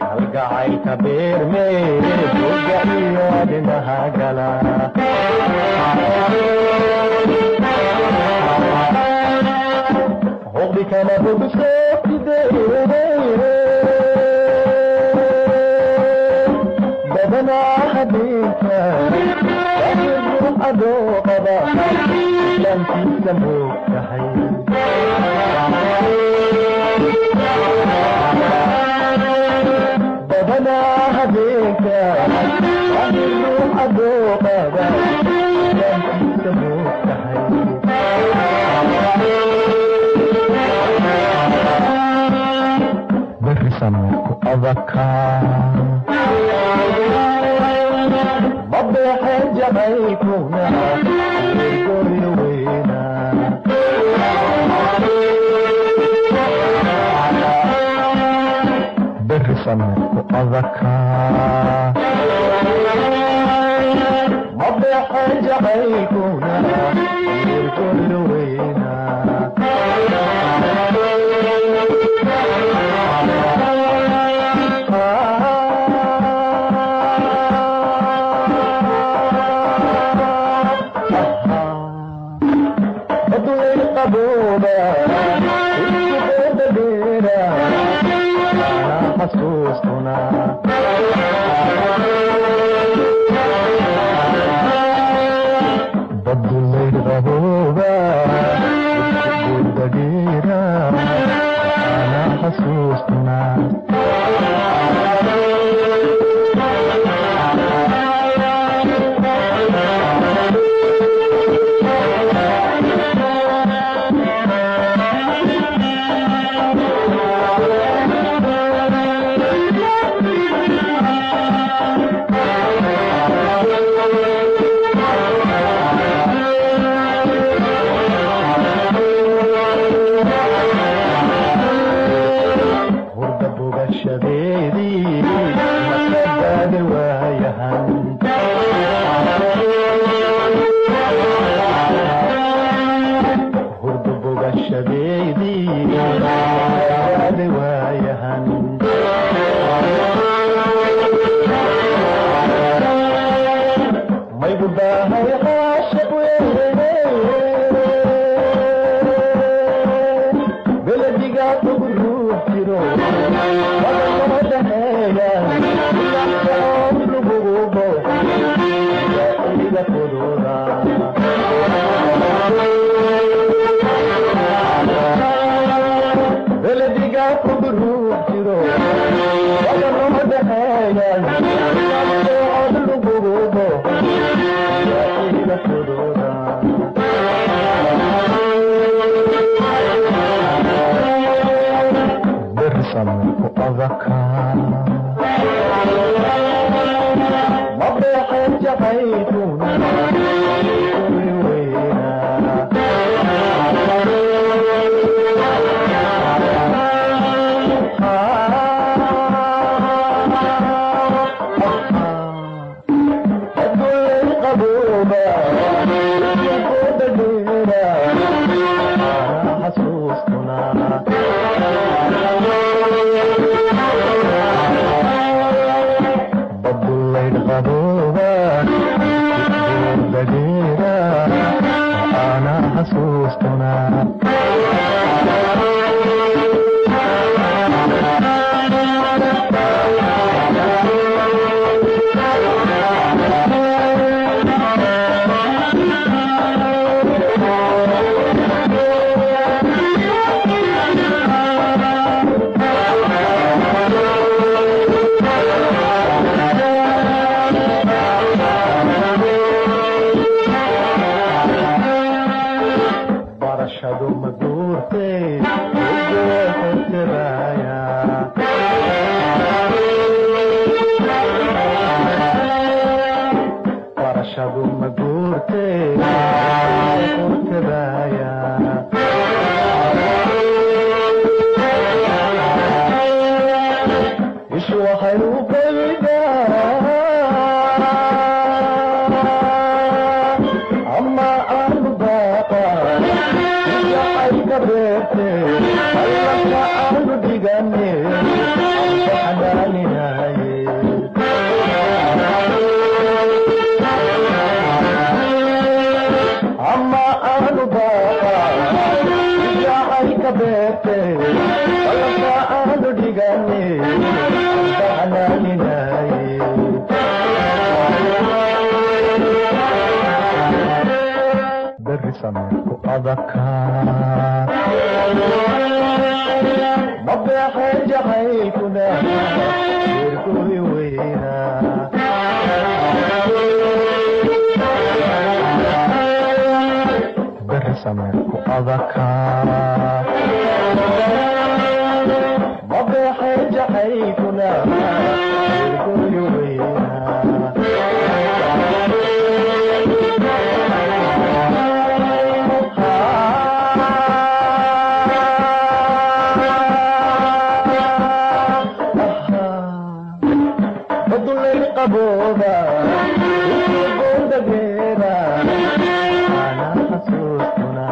kalgacaylka beermee boga iyo adinaha gala hoqdi kala bogsooftide badanaa habeenka ahiru adoo qaba islaamkiisa moogtahay badanaa habeenka ahiru adoo qaba islaamkiisa moogtahay berisanku adakaa mabeexeen jacaylkuna gori weyna berisanku adakaa mabeexeen jacaylkuna gori weyna حسوسنا بدو الليل غبوبة والدقيرة أنا حسوسنا beerte allanka aanu dhigane xanaaninaaye ama aanu baaqa ijaacayka beerte allanka aanu dhigane xanaaninaaye beri samirku adaka mabeexee jacaylkuna eerkooyi weyna beri samirku adaka mabeexee jacaylkuna eerkooyi weyna Boda, boda gera, ana hasutuna.